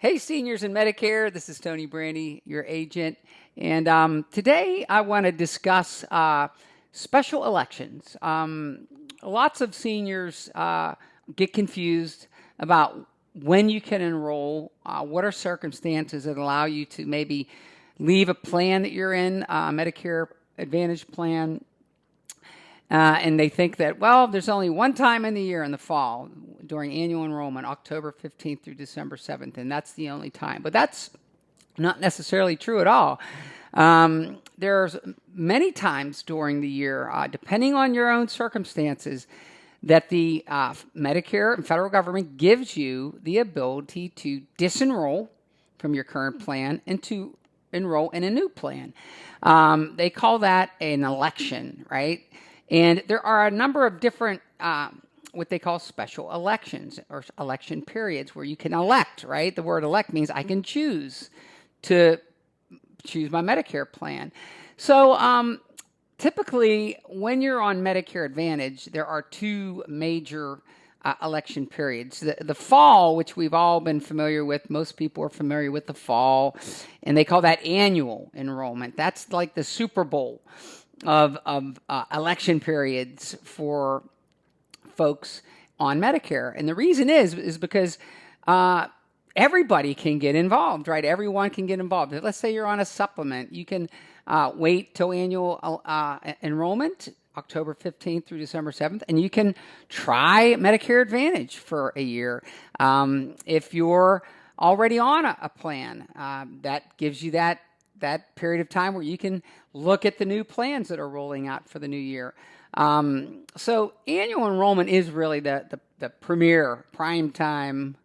Hey, seniors in Medicare, this is Tony Brandy, your agent. And today I want to discuss special elections. Lots of seniors get confused about when you can enroll, what are circumstances that allow you to maybe leave a plan that you're in, Medicare Advantage plan, and they think that, well, there's only one time in the year in the fall during annual enrollment, October 15th through December 7th, and that's the only time. But that's not necessarily true at all. There's many times during the year, depending on your own circumstances, that the Medicare and federal government gives you the ability to disenroll from your current plan and to enroll in a new plan. They call that an election, right? And there are a number of different what they call special elections or election periods where you can elect, right? The word elect means I can choose to choose my Medicare plan. So typically, when you're on Medicare Advantage, there are two major election periods. The fall, which we've all been familiar with, most people are familiar with the fall, and they call that annual enrollment. That's like the Super Bowl of election periods for folks on Medicare. And the reason is because everybody can get involved, right? Everyone can get involved. Let's say you're on a supplement. You can wait till annual enrollment, October 15th through December 7th, and you can try Medicare Advantage for a year. If you're already on a plan, that gives you that period of time where you can look at the new plans that are rolling out for the new year. So annual enrollment is really the premier prime time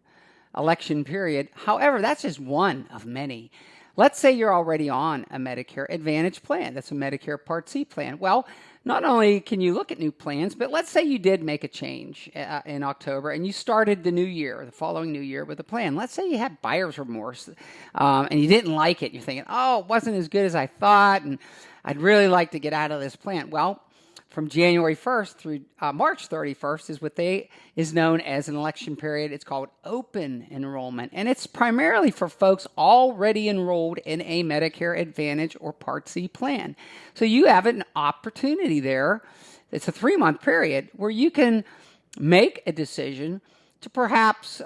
election period. However, that's just one of many. Let's say you're already on a Medicare Advantage plan. That's a Medicare Part C plan. Well, not only can you look at new plans, but let's say you did make a change in October and you started the new year, the following new year with a plan. Let's say you had buyer's remorse and you didn't like it. You're thinking, oh, it wasn't as good as I thought, and I'd really like to get out of this plan. Well, from January 1st through March 31st is known as an election period. It's called open enrollment, and it's primarily for folks already enrolled in a Medicare Advantage or Part C plan. So you have an opportunity there. It's a 3-month period where you can make a decision to perhaps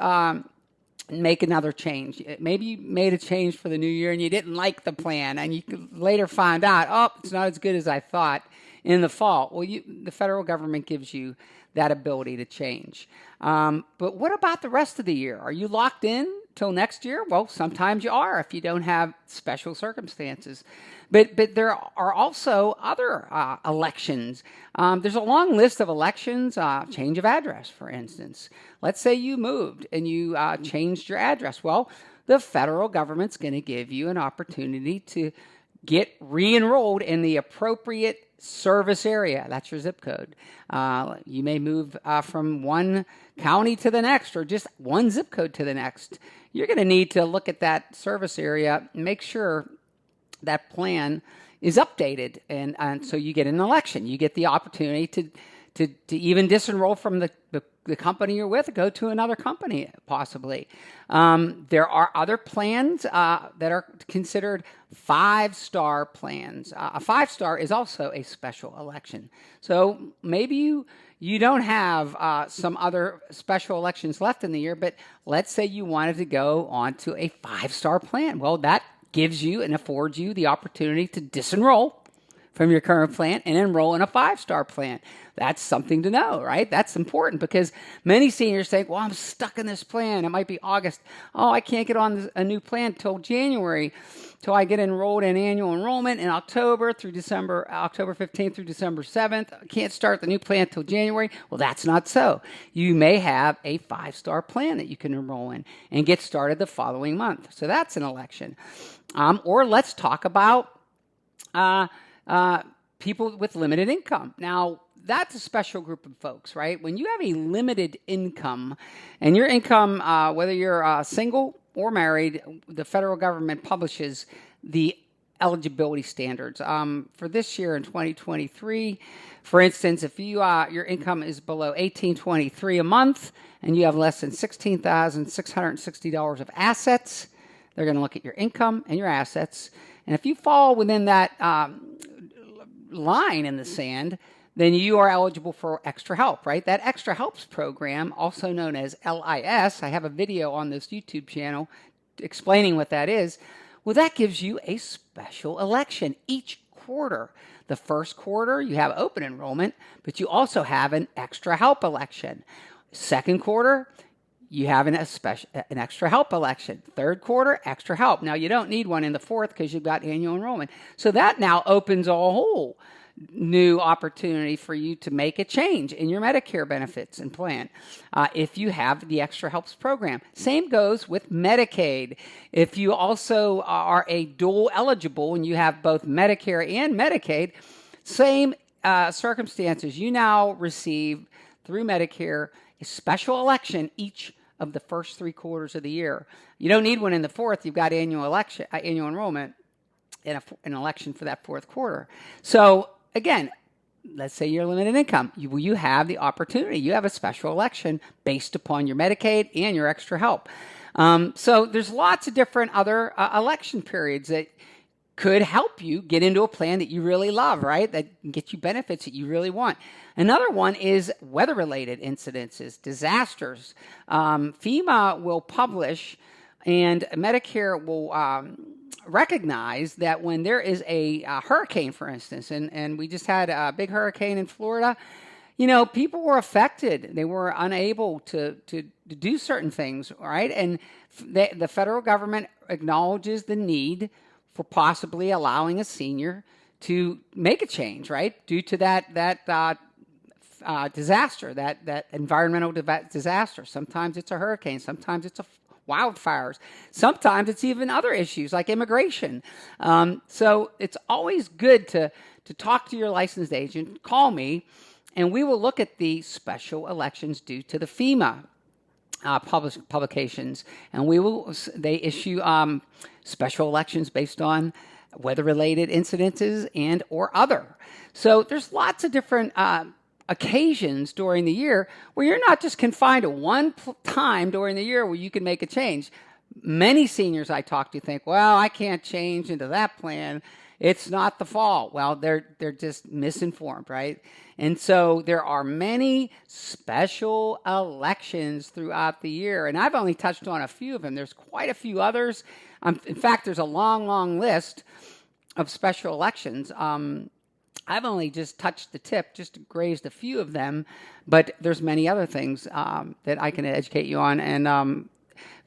make another change. Maybe you made a change for the new year and you didn't like the plan, and you later find out, oh, it's not as good as I thought in the fall. Well, the federal government gives you that ability to change. But what about the rest of the year? Are you locked in till next year? Well, sometimes you are if you don't have special circumstances. But there are also other elections. There's a long list of elections, change of address, for instance. Let's say you moved and you changed your address. Well, the federal government's going to give you an opportunity to get re-enrolled in the appropriate service area. That's your zip code. You may move from one county to the next or just one zip code to the next. You're going to need to look at that service area and make sure that plan is updated. And so you get an election. You get the opportunity to even disenroll from the company you're with, go to another company, possibly. There are other plans that are considered 5-star plans. A 5-star is also a special election. So maybe you don't have some other special elections left in the year, but let's say you wanted to go on to a 5-star plan. Well, that gives you and affords you the opportunity to disenroll from your current plan and enroll in a 5-star plan. That's something to know, right? That's important because many seniors think, well, I'm stuck in this plan. It might be August. Oh, I can't get on a new plan till January, till I get enrolled in annual enrollment in October 15th through December 7th. I can't start the new plan till January. Well, that's not so. You may have a 5-star plan that you can enroll in and get started the following month. So that's an election. Or let's talk about people with limited income. Now, that's a special group of folks, right? When you have a limited income, and your income, whether you're single or married, the federal government publishes the eligibility standards. For this year in 2023, for instance, if you your income is below $1,823 a month and you have less than $16,660 of assets, they're going to look at your income and your assets. And if you fall within that line in the sand, then you are eligible for extra help, right? That extra helps program, also known as LIS, I have a video on this YouTube channel explaining what that is. Well, that gives you a special election each quarter. The first quarter, you have open enrollment, but you also have an extra help election. Second quarter, you have an extra help election. Third quarter, extra help. Now, you don't need one in the fourth because you've got annual enrollment. So that now opens a whole new opportunity for you to make a change in your Medicare benefits and plan if you have the Extra Helps program. Same goes with Medicaid. If you also are a dual eligible and you have both Medicare and Medicaid, same circumstances. You now receive through Medicare a special election each of the first 3 quarters of the year. You don't need one in the fourth. You've got annual enrollment and an election for that fourth quarter. So again, let's say you're limited income. You have the opportunity. You have a special election based upon your Medicaid and your extra help. So there's lots of different other election periods that could help you get into a plan that you really love, right? That can get you benefits that you really want. Another one is weather-related incidences, disasters. FEMA will publish and Medicare will recognize that when there is a hurricane, for instance, and we just had a big hurricane in Florida, you know, people were affected. They were unable to do certain things, right? And the federal government acknowledges the need for possibly allowing a senior to make a change, right? Due to that disaster, that environmental disaster. Sometimes it's a hurricane. Sometimes it's wildfires. Sometimes it's even other issues like immigration. So it's always good to talk to your licensed agent. Call me, and we will look at the special elections due to the FEMA publications, and they issue special elections based on weather-related incidences and or other. So there's lots of different occasions during the year where you're not just confined to one time during the year where you can make a change. Many seniors I talk to think, well, I can't change into that plan. It's not the fall. Well, they're just misinformed, right? And so there are many special elections throughout the year, and I've only touched on a few of them. There's quite a few others. In fact, there's a long, long list of special elections. I've only just touched the tip, just grazed a few of them, but there's many other things that I can educate you on, and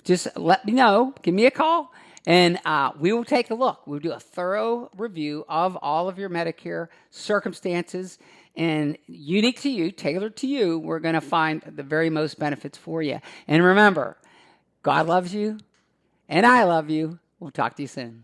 just let me know. Give me a call. And we will take a look. We'll do a thorough review of all of your Medicare circumstances, and unique to you, tailored to you, we're going to find the very most benefits for you. And remember, God loves you, and I love you. We'll talk to you soon.